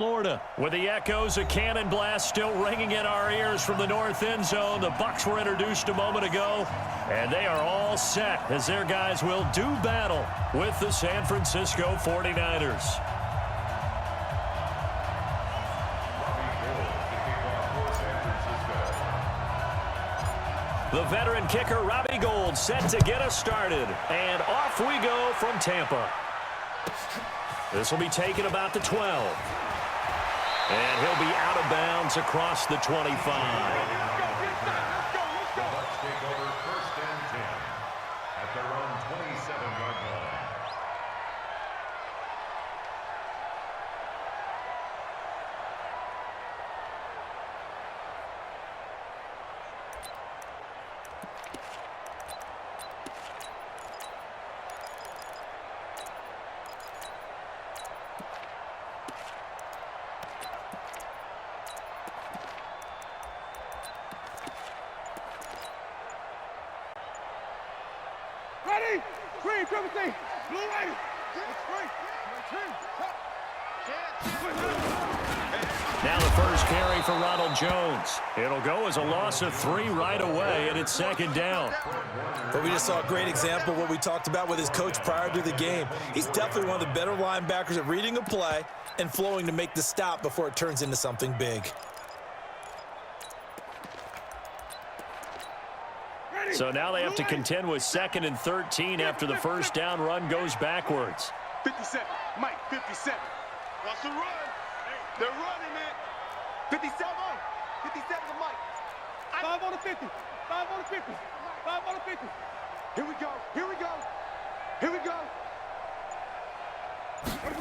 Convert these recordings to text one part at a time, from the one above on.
Florida. With the echoes of cannon blast still ringing in our ears from the north end zone, the Bucs were introduced a moment ago, and they are all set as their guys will do battle with the San Francisco 49ers. The veteran kicker, Robbie Gould, set to get us started. And off we go from Tampa. This will be taken about the 12. And he'll be out of bounds across the 25. Let's take over 1st and 10 at their own 27-yard line. Ready? Green, triple C. Blue ready. Now the first carry for Ronald Jones. It'll go as a loss of 3 right away, and it's 2nd down. But we just saw a great example of what we talked about with his coach prior to the game. He's definitely one of the better linebackers at reading a play and flowing to make the stop before it turns into something big. So now they have to contend with 2nd and 13 after the first down run goes backwards. 57. Mike, 57. What's the run? They're running, man. 57. 57 to Mike. 5 on the 50. 5 on the 50. 5 on the 50. Here we go. Here we go. Here we go.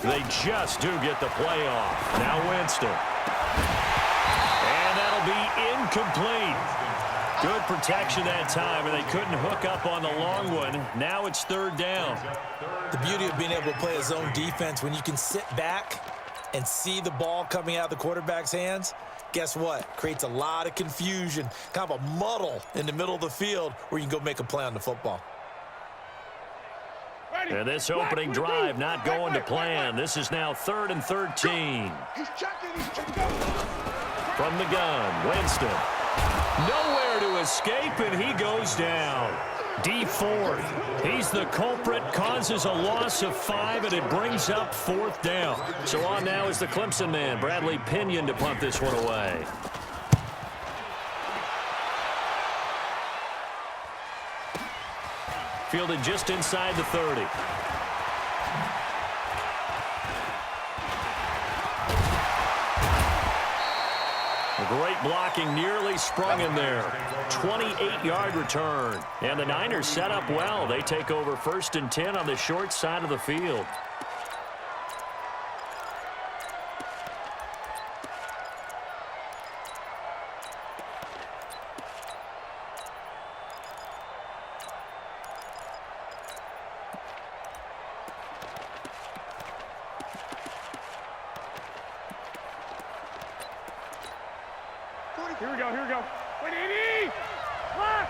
They just do get the play off. Now Winston. And that'll be incomplete. Good protection that time, and they couldn't hook up on the long one. Now it's 3rd down. The beauty of being able to play a zone defense when you can sit back and see the ball coming out of the quarterback's hands, guess what? Creates a lot of confusion, kind of a muddle in the middle of the field where you can go make a play on the football. And this opening drive not going to plan. This is now 3rd and 13. He's checking. From the gun, Winston. Nowhere to escape, and he goes down. D Ford, he's the culprit, causes a loss of 5, and it brings up 4th down. So on now is the Clemson man, Bradley Pinion, to punt this one away. Fielded just inside the 30. Great blocking, nearly sprung in there. 28-yard return. And the Niners set up well. They take over 1st and 10 on the short side of the field. Here we go. Here we go. Wait, Edie! Lock!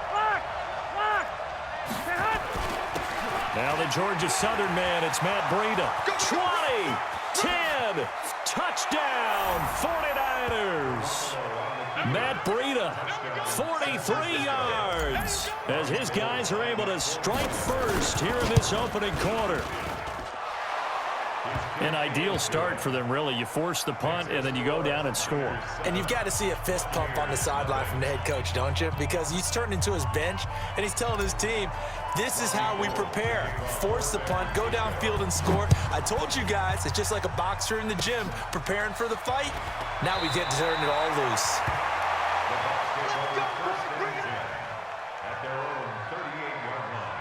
Now the Georgia Southern man, it's Matt Breida. 20, 10, touchdown, 49ers. Matt Breida, 43 yards, as his guys are able to strike first here in this opening quarter. An ideal start for them, really. You force the punt, and then you go down and score. And you've got to see a fist pump on the sideline from the head coach, don't you? Because he's turned into his bench, and he's telling his team, this is how we prepare. Force the punt, go downfield and score. I told you guys, it's just like a boxer in the gym preparing for the fight. Now we get to turn it all loose. At their own 38-yard line.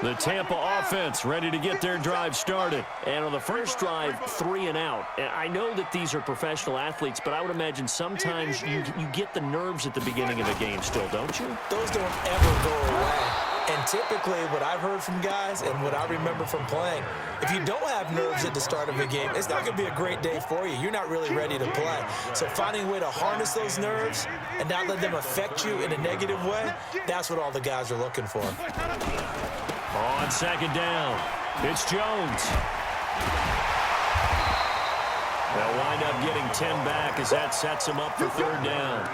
The Tampa offense ready to get their drive started. And on the first drive, 3 and out. And I know that these are professional athletes, but I would imagine sometimes you get the nerves at the beginning of a game still, don't you? Those don't ever go away. And typically what I've heard from guys and what I remember from playing, if you don't have nerves at the start of a game, it's not going to be a great day for you. You're not really ready to play. So finding a way to harness those nerves and not let them affect you in a negative way, that's what all the guys are looking for. On 2nd down, it's Jones. up getting 10 back as that sets him up for third down.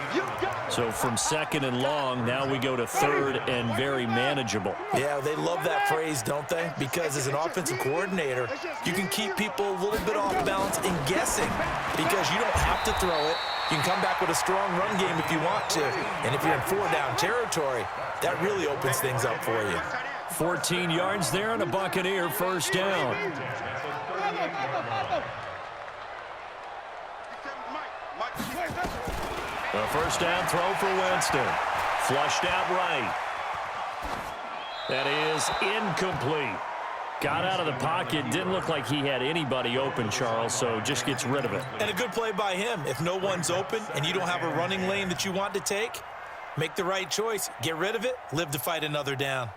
So from second and long, now we go to third and very manageable. Yeah, they love that phrase, don't they? Because as an offensive coordinator, you can keep people a little bit off balance and guessing because you don't have to throw it. You can come back with a strong run game if you want to. And if you're in four-down territory, that really opens things up for you. 14 yards there and a Buccaneer first down. A first down throw for Winston. Flushed out right. That is incomplete. Got out of the pocket. Didn't look like he had anybody open, Charles, so just gets rid of it. And a good play by him. If no one's open and you don't have a running lane that you want to take, make the right choice. Get rid of it. Live to fight another down.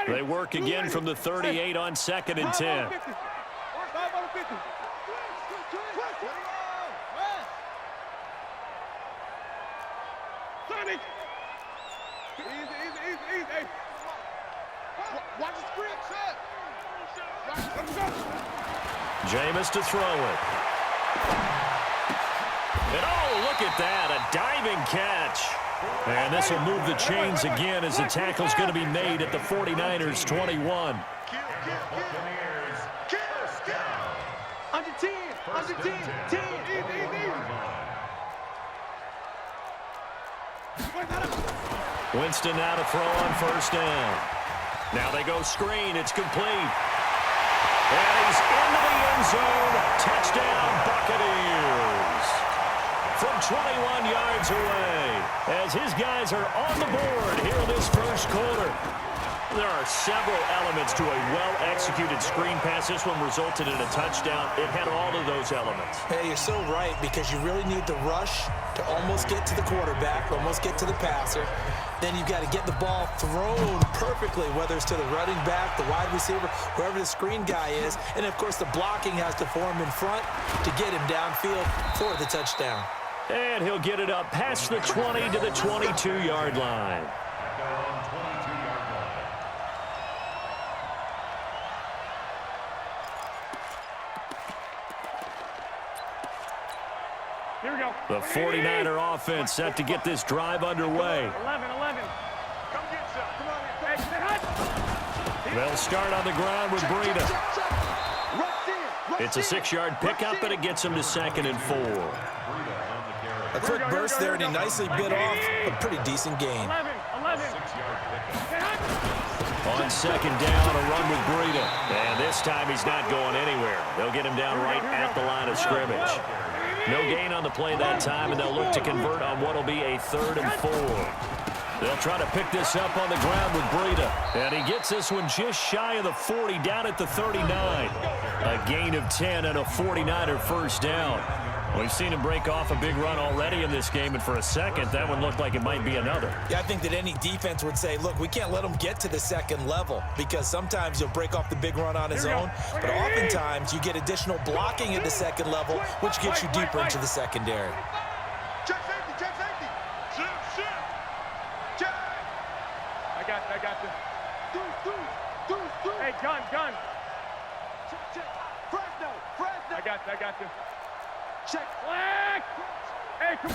They work again from the 38 on second and 10. Jameis to throw it. And oh, look at that, a diving catch. And this will move the chains again as the tackle's going to be made at the 49ers 21. Under 10, under 10, 10. Winston now to throw on first down. Now they go screen. It's complete. And he's into the end zone. Touchdown, Buccaneers. From 21 yards away, as his guys are on the board here in this first quarter. There are several elements to a well-executed screen pass. This one resulted in a touchdown. It had all of those elements. Hey, you're so right, because you really need the rush to almost get to the quarterback, almost get to the passer. Then you've got to get the ball thrown perfectly, whether it's to the running back, the wide receiver, whoever the screen guy is. And, of course, the blocking has to form in front to get him downfield for the touchdown. And he'll get it up past the 20 to the 22-yard line. Here we go. The 49er offense set to get this drive underway. 11. Come get some. Come on. Hey, They'll start on the ground with Breida. It's a 6-yard pickup, and it gets him to second and 4. A quick burst there, and he nicely bit off a pretty decent gain. 11. On second down, a run with Breida. And this time he's not going anywhere. They'll get him down right at the line of scrimmage. No gain on the play that time, and they'll look to convert on what will be a 3rd and 4. They'll try to pick this up on the ground with Breida. And he gets this one just shy of the 40, down at the 39. A gain of 10 and a 49er first down. We've seen him break off a big run already in this game, and for a second, that one looked like it might be another. Yeah, I think that any defense would say, look, we can't let him get to the second level, because sometimes he'll break off the big run on his own, but oftentimes you get additional blocking at the second level, which gets you deeper into the secondary. Check safety. Shit. I got this. Do. Hey, gun. Check. Fresno. I got this. Check. Flag. Hey, come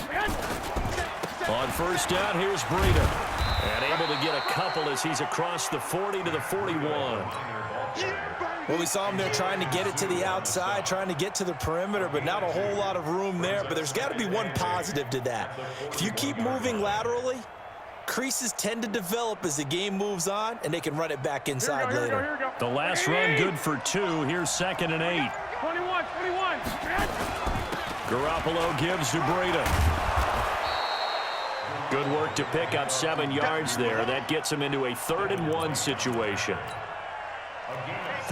on. On first down, here's Breida. And able to get a couple as he's across the 40 to the 41. Well, we saw him there trying to get it to the outside, trying to get to the perimeter, but not a whole lot of room there. But there's got to be one positive to that. If you keep moving laterally, creases tend to develop as the game moves on, and they can run it back inside later. The last run good for 2. Here's 2nd and 8. 21. Garoppolo gives to Breida. Good work to pick up 7 yards there. That gets him into a 3rd and 1 situation.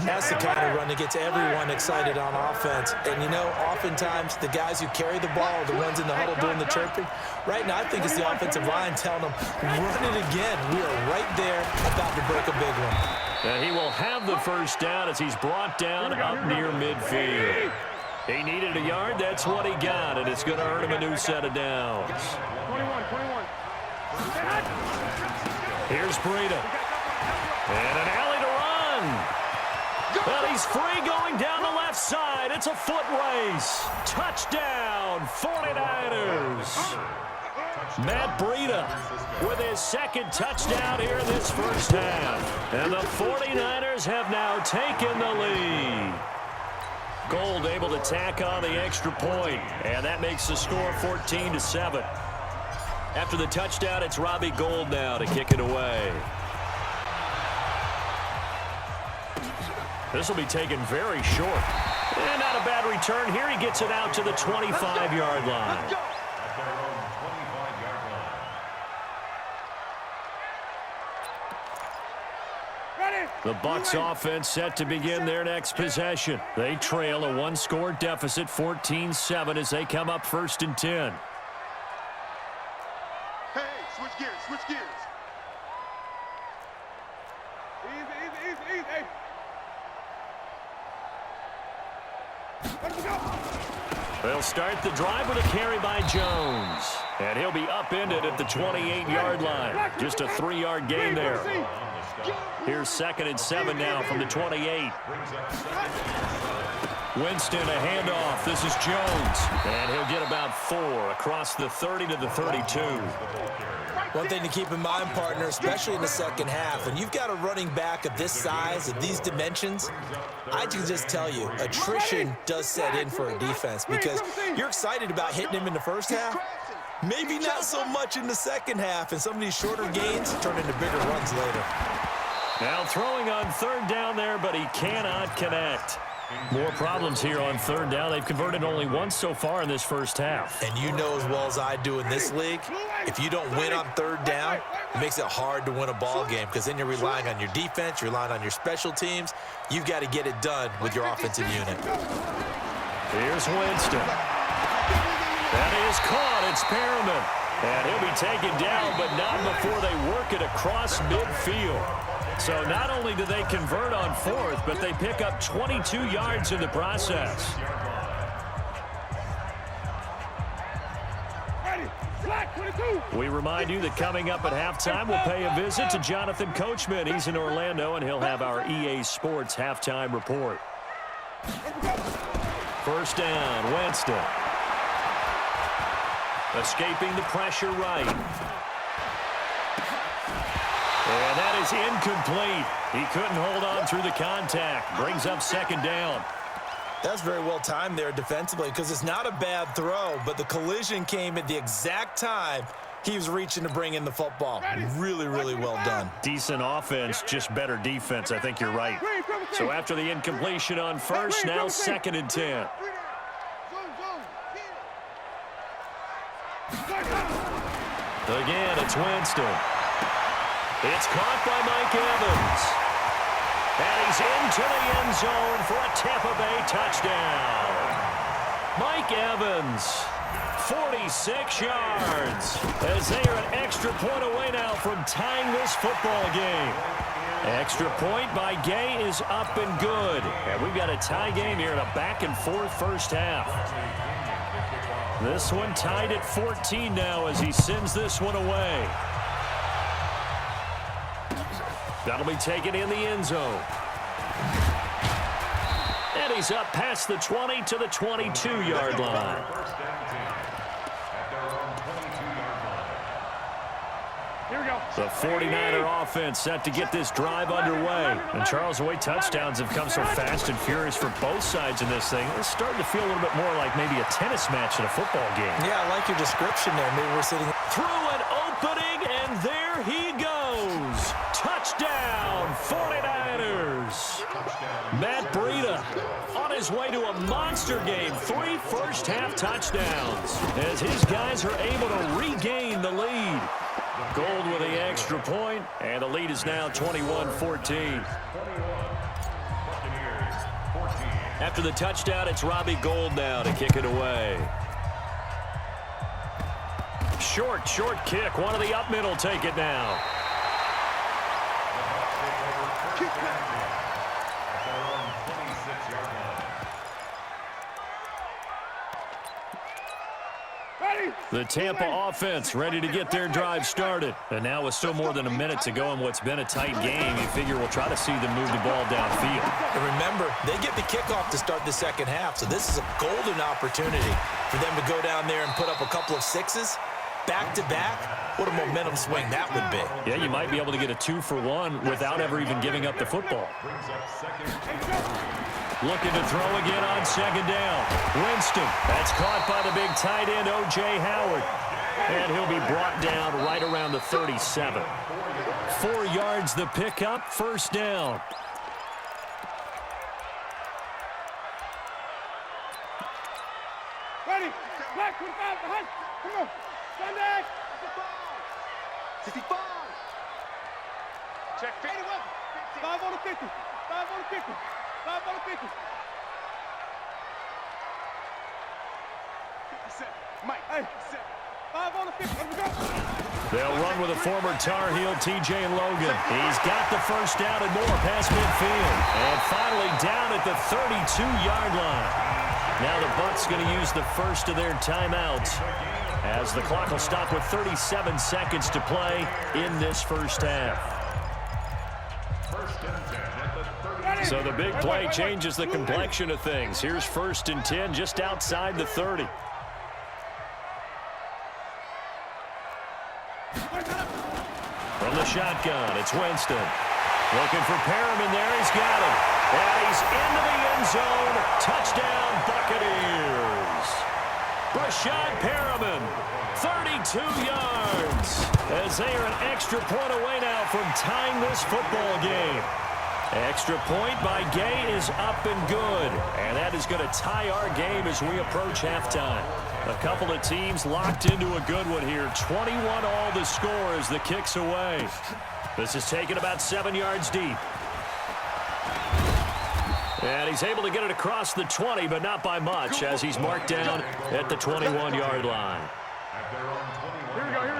That's the kind of run that gets everyone excited on offense. And, you know, oftentimes the guys who carry the ball are the ones in the huddle doing the chirping. Right now, I think it's the offensive line telling them, run it again. We are right there about to break a big one. And he will have the first down as he's brought down up near midfield. He needed a yard. That's what he got, and it's going to earn him a new set of downs. 21. Here's Breida. And an alley to run. But he's free going down the left side. It's a foot race. Touchdown, 49ers. Matt Breida with his second touchdown here in this first half. And the 49ers have now taken the lead. Gold able to tack on the extra point, and that makes the score 14-7. After the touchdown, it's Robbie Gould now to kick it away. This will be taken very short. And not a bad return here. He gets it out to the 25-yard line. The Bucs offense set to begin their next possession. They trail a one-score deficit, 14-7, as they come up 1st and 10. Hey, switch gears, switch gears. Easy. Hey. Let me go. They'll start the drive with a carry by Jones. And he'll be upended at the 28-yard line. Just a 3-yard gain there. Here's 2nd and 7 now from the 28. Winston, a handoff. This is Jones. And he'll get about 4 across the 30 to the 32. One thing to keep in mind, partner, especially in the second half, when you've got a running back of this size, of these dimensions, I can just tell you, attrition does set in for a defense because you're excited about hitting him in the first half. Maybe not so much in the second half, and some of these shorter gains turn into bigger runs later. Now throwing on 3rd down there, but he cannot connect. More problems here on 3rd down. They've converted only once so far in this first half. And you know as well as I do in this league, if you don't win on 3rd down, it makes it hard to win a ball game because then you're relying on your defense, you're relying on your special teams. You've got to get it done with your offensive unit. Here's Winston. That is caught. It's Perriman. And he'll be taken down, but not before they work it across midfield. So not only do they convert on 4th, but they pick up 22 yards in the process. We remind you that coming up at halftime, we'll pay a visit to Jonathan Coachman. He's in Orlando, and he'll have our EA Sports halftime report. 1st down, Winston. Escaping the pressure right. And that is incomplete. He couldn't hold on through the contact. Brings up 2nd down. That's very well timed there defensively because it's not a bad throw, but the collision came at the exact time he was reaching to bring in the football. Really, really well done. Decent offense, just better defense. I think you're right. So after the incompletion on 1st, now 2nd and 10. Again, it's Winston. It's caught by Mike Evans. And he's into the end zone for a Tampa Bay touchdown. Mike Evans, 46 yards, as they are an extra point away now from tying this football game. Extra point by Gay is up and good. And we've got a tie game here in a back-and-forth first half. This one tied at 14 now as he sends this one away. That'll be taken in the end zone. And he's up past the 20 to the 22-yard line. Here we go. The 49er offense set to get this drive underway. And Charles, the way touchdowns have come so fast and furious for both sides in this thing, it's starting to feel a little bit more like maybe a tennis match in a football game. Yeah, I like your description there. Maybe we're sitting through an opening, and there he goes. Touchdown, 49ers. Matt Breida on his way to a monster game. 3 first-half touchdowns as his guys are able to regain the lead. Gold with the extra point, and the lead is now 21-14. After the touchdown, it's Robbie Gould now to kick it away. Short kick. One of the up middle take it now. The Tampa offense ready to get their drive started. And now with still more than a minute to go in what's been a tight game, you figure we'll try to see them move the ball downfield. And remember, they get the kickoff to start the second half, so this is a golden opportunity for them to go down there and put up a couple of sixes back-to-back. What a momentum swing that would be. Yeah, you might be able to get a 2-for-1 without ever even giving up the football. Looking to throw again on second down. Winston. That's caught by the big tight end, O.J. Howard. And he'll be brought down right around the 37. 4 yards the pickup, first down. Ready. Black 25 behind. Come on. Sunday. 65. Check 50. 5 on the 50. 5 on the 50. 5 on the 50. 57. Mike. Hey. 5 on the 50. Let me go. They'll run with a former Tar Heel, T.J. Logan. He's got the first down and more past midfield. And finally down at the 32-yard line. Now the Bucs going to use the first of their timeouts, as the clock will stop with 37 seconds to play in this first half. So the big play changes the complexion of things. Here's 1st and 10 just outside the 30. From the shotgun, it's Winston. Looking for Perriman there. He's got him. And he's into the end zone. Touchdown, Buccaneers. Brashad Perriman, 32 yards. As they are an extra point away now from tying this football game. Extra point by Gay is up and good. And that is going to tie our game as we approach halftime. A couple of teams locked into a good one here. 21 all the score as the kick's away. This is taken about 7 yards deep. And he's able to get it across the 20, but not by much, as he's marked down at the 21-yard line.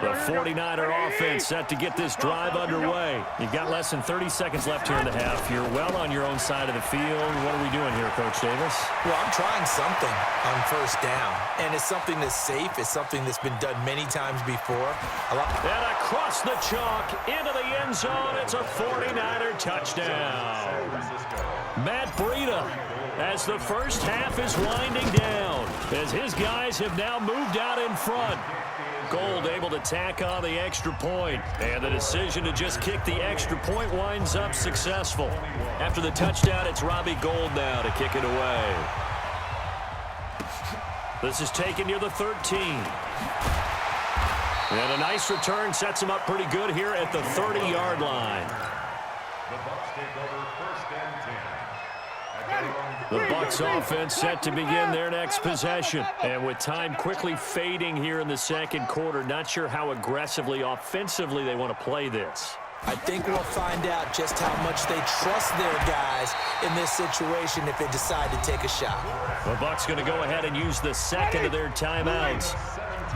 The 49er offense set to get this drive underway. You've got less than 30 seconds left here in the half. You're well on your own side of the field. What are we doing here, Coach Davis? Well, I'm trying something on first down, and it's something that's safe. It's something that's been done many times before. And across the chalk, into the end zone, it's a 49er touchdown. Matt Breida, as the first half is winding down, as his guys have now moved out in front. Gold able to tack on the extra point, and the decision to just kick the extra point winds up successful. After the touchdown, it's Robbie Gould now to kick it away. This is taken near the 13. And a nice return sets him up pretty good here at the 30-yard line. The Bucs take over 1st and 10. The Bucs offense set to begin their next possession. And with time quickly fading here in the second quarter, not sure how aggressively, offensively they want to play this. I think we'll find out just how much they trust their guys in this situation if they decide to take a shot. The Bucs going to go ahead and use the second of their timeouts,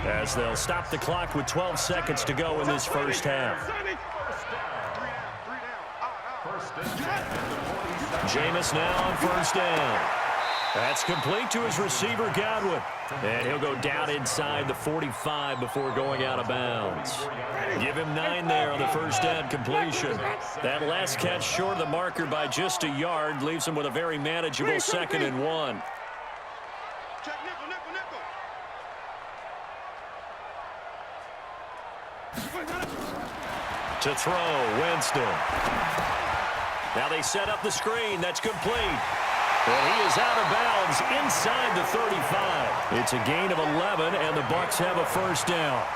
as they'll stop the clock with 12 seconds to go in this first half. Jameis now on first down. That's complete to his receiver, Godwin. And he'll go down inside the 45 before going out of bounds. Give him 9 there on the first down completion. That last catch short of the marker by just a yard leaves him with a very manageable 2nd and 1. To throw, Winston. Now they set up the screen. That's complete. And he is out of bounds inside the 35. It's a gain of 11, and the Bucs have a first down.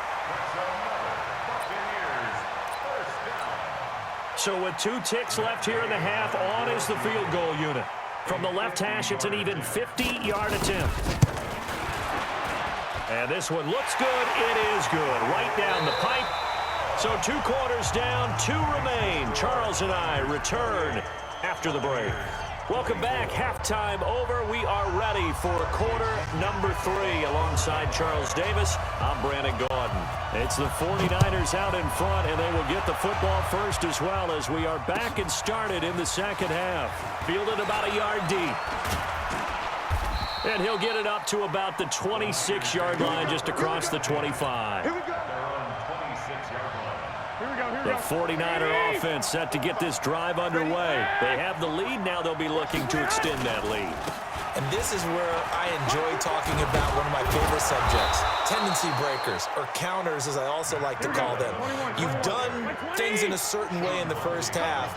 So with 2 ticks left here in the half, on is the field goal unit. From the left hash, it's an even 50-yard attempt. And this one looks good. It is good. Right down the pipe. So 2 quarters down, 2 remain. Charles and I return after the break. Welcome back. Halftime over. We are ready for quarter number 3. Alongside Charles Davis, I'm Brandon Gaudin. It's the 49ers out in front, and they will get the football first as well, as we are back and started in the second half. Fielded about a yard deep. And he'll get it up to about the 26-yard line, just across the 25. Here we go. The 49er offense set to get this drive underway. They have the lead now. They'll be looking to extend that lead. And this is where I enjoy talking about one of my favorite subjects, tendency breakers, or counters, as I also like to call them. You've done things in a certain way in the first half,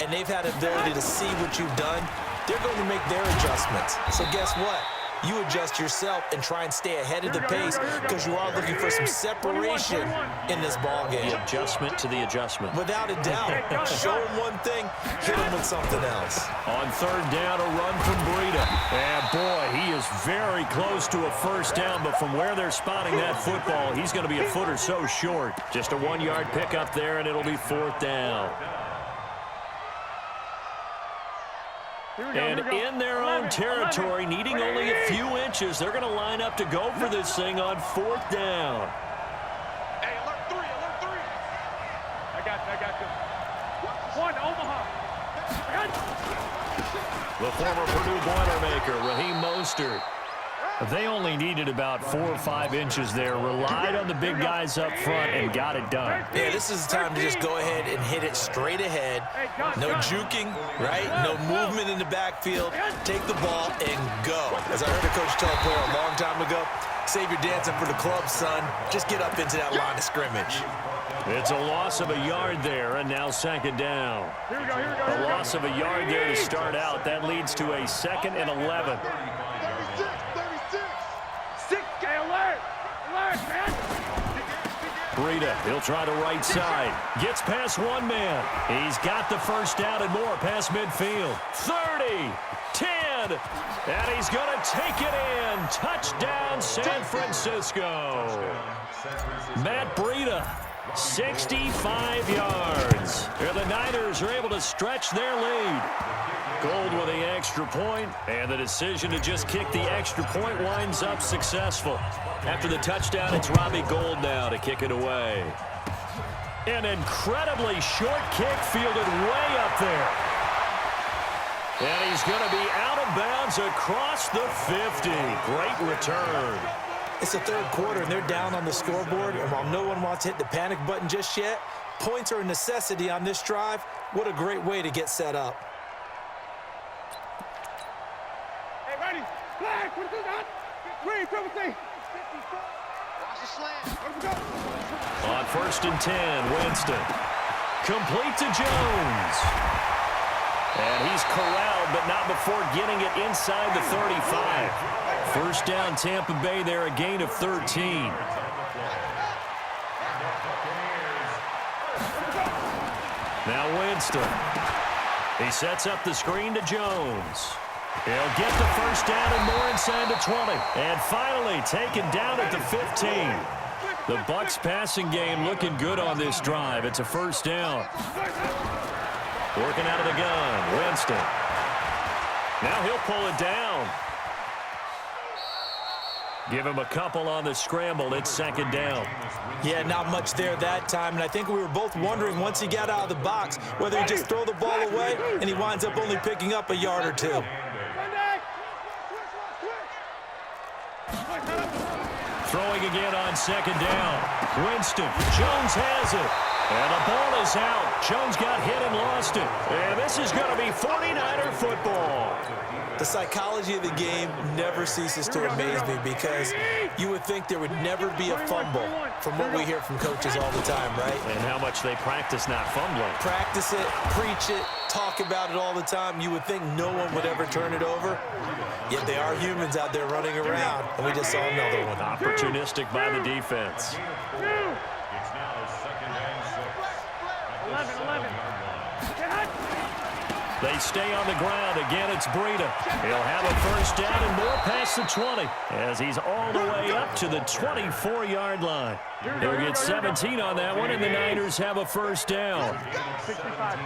and they've had the ability to see what you've done. They're going to make their adjustments. So guess what? You adjust yourself and try and stay ahead of the pace because you are looking for some separation in this ball game. The adjustment to the adjustment. Without a doubt. Show him one thing, hit him with something else. On third down, a run from Breida. And boy, he is very close to a first down, but from where they're spotting that football, he's going to be a foot or so short. Just a 1-yard pickup there, and it'll be fourth down. And in their own territory, needing only a few inches, they're going to line up to go for this thing on fourth down. Hey, alert three. I got you. One, Omaha. The former Purdue Boilermaker, Raheem Mostert. They only needed about 4 or 5 inches there, relied on the big guys up front, and got it done. Yeah, this is the time to just go ahead and hit it straight ahead. No juking, right? No movement in the backfield. Take the ball and go. As I heard a coach tell a player a long time ago, save your dancing for the club, son. Just get up into that line of scrimmage. It's a loss of a yard there, and now second down. A loss of a yard there to start out. That leads to a 2nd and 11. 36. Alert, man. Breida, he'll try the right side. Gets past one man. He's got the first down and more past midfield. 30, 10, and he's going to take it in. Touchdown, San Francisco. Matt Breida, 65 yards. And the Niners are able to stretch their lead. Gold with the extra point, and the decision to just kick the extra point winds up successful. After the touchdown, it's Robbie Gould now to kick it away. An incredibly short kick fielded way up there. And he's going to be out of bounds across the 50. Great return. It's the third quarter, and they're down on the scoreboard. And while no one wants to hit the panic button just yet, points are a necessity on this drive. What a great way to get set up. Hey, ready? Flag, what is that? Green, triple. Watch the slant. On 1st and 10, Winston. Complete to Jones. And he's corralled, but not before getting it inside the 35. First down, Tampa Bay there, a gain of 13. Now Winston. He sets up the screen to Jones. He'll get the first down and more inside the 20. And finally taken down at the 15. The Bucs passing game looking good on this drive. It's a first down. Working out of the gun, Winston. Now he'll pull it down. Give him a couple on the scramble. It's second down. Yeah, not much there that time, and I think we were both wondering once he got out of the box whether he'd just throw the ball away, and he winds up only picking up a yard or two. Throwing again on second down. Winston. Jones has it. And the ball is out. Jones got hit and lost it. And this is going to be 49er football. The psychology of the game never ceases to amaze me because you would think there would never be a fumble from what we hear from coaches all the time, right? And how much they practice not fumbling. Practice it, preach it, talk about it all the time. You would think no one would ever turn it over. Yet they are humans out there running around, and we just saw another one. Opportunistic by the defense. It's now 2nd and 6. 11. They stay on the ground. Again, it's Breida. He'll have a first down and more past the 20 as he's all the way up to the 24-yard line. He'll get 17 on that one, and the Niners have a first down. 65.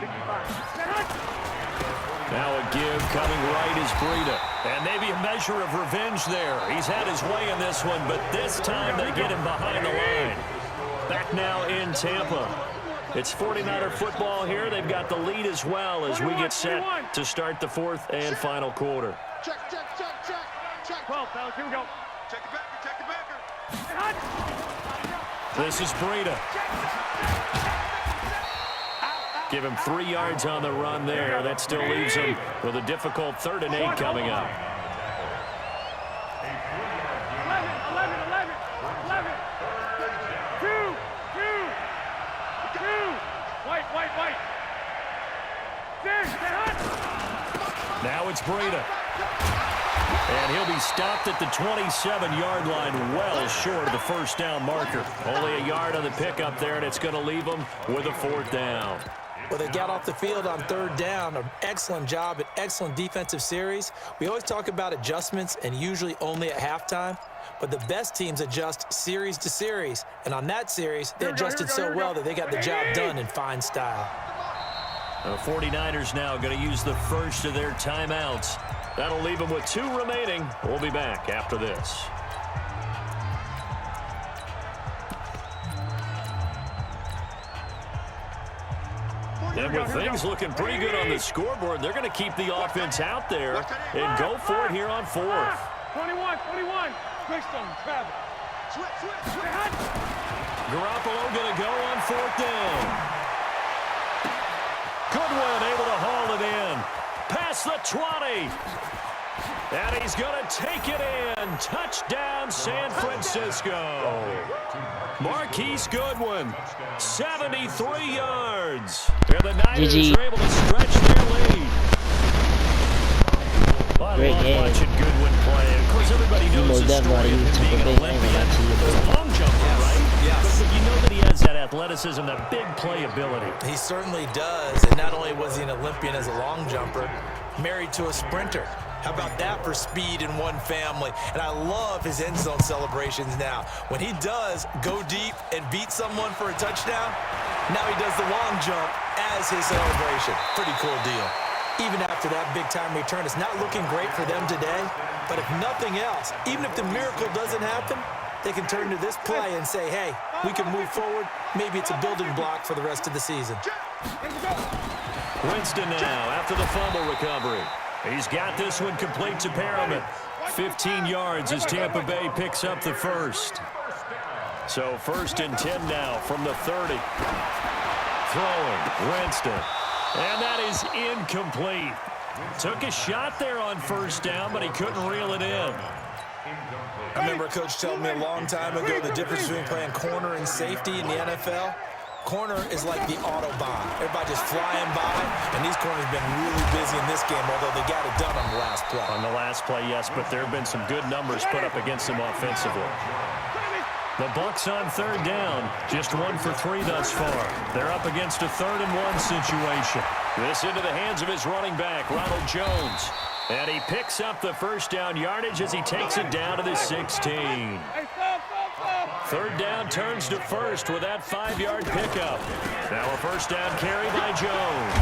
Now a give coming right is Breida. And maybe a measure of revenge there. He's had his way in this one, but this time they get him behind the line. Back now in Tampa. It's 49er football here. They've got the lead as well as we get set to start the fourth and final quarter. Check. 12, fellas. Here we go. Check the backer. Check the backer. This is Breida. Give him 3 yards on the run there. That still leaves him with a difficult 3rd and 8 coming up. 11. 2. White. 6. Now it's Breida. And he'll be stopped at the 27-yard line, well short of the first down marker. Only a yard on the pickup there, and it's going to leave him with a 4th down. Well, they got off the field on 3rd down. An excellent job, an excellent defensive series. We always talk about adjustments, and usually only at halftime. But the best teams adjust series to series. And on that series, they adjusted so well that they got the job done in fine style. The 49ers now going to use the first of their timeouts. That'll leave them with 2 remaining. We'll be back after this. And with things looking pretty good on the scoreboard, they're going to keep the offense out there and go for it here on 4th. 21. Quickstone, travel. Switch. Garoppolo going to go on 4th down. Goodwin able to haul it in. Past the 20. And he's going to take it in. Touchdown, San Francisco. Marquise Goodwin, 73 yards. And the Niners are able to stretch their lead. I love watching Goodwin play. Of course, everybody knows the story of him being an Olympian. He's a long jumper, right? Yes. But you know that he has that athleticism, that big playability. He certainly does. And not only was he an Olympian as a long jumper, married to a sprinter. How about that for speed in one family? And I love his end zone celebrations now. When he does go deep and beat someone for a touchdown, now he does the long jump as his celebration. Pretty cool deal. Even after that big-time return, it's not looking great for them today. But if nothing else, even if the miracle doesn't happen, they can turn to this play and say, hey, we can move forward. Maybe it's a building block for the rest of the season. Winston now after the fumble recovery. He's got this one complete to Perriman. 15 yards as Tampa Bay picks up the first. So 1st and 10 now from the 30. Throwing, Winston. And that is incomplete. Took a shot there on 1st down, but he couldn't reel it in. I remember a coach telling me a long time ago the difference between playing corner and safety in the NFL. Corner is like the Autobahn. Everybody just flying by, and these corners have been really busy in this game, although they got it done on the last play. On the last play, yes, but there have been some good numbers put up against them offensively. The Bucs on 3rd down, just 1 for 3 thus far. They're up against a 3rd and 1 situation. This into the hands of his running back, Ronald Jones. And he picks up the 1st down yardage as he takes it down to the 16. 3rd down turns to 1st with that 5-yard pickup. Now a 1st down carry by Jones.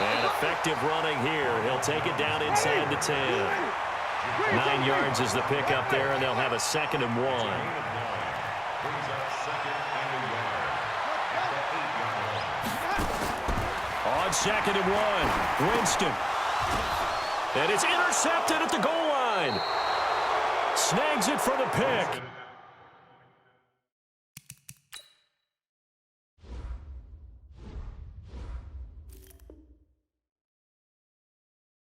And effective running here. He'll take it down inside the 10. 9 yards is the pickup there, and they'll have a 2nd and 1. On 2nd and 1, Winston. And it's intercepted at the goal line. Snags it for the pick.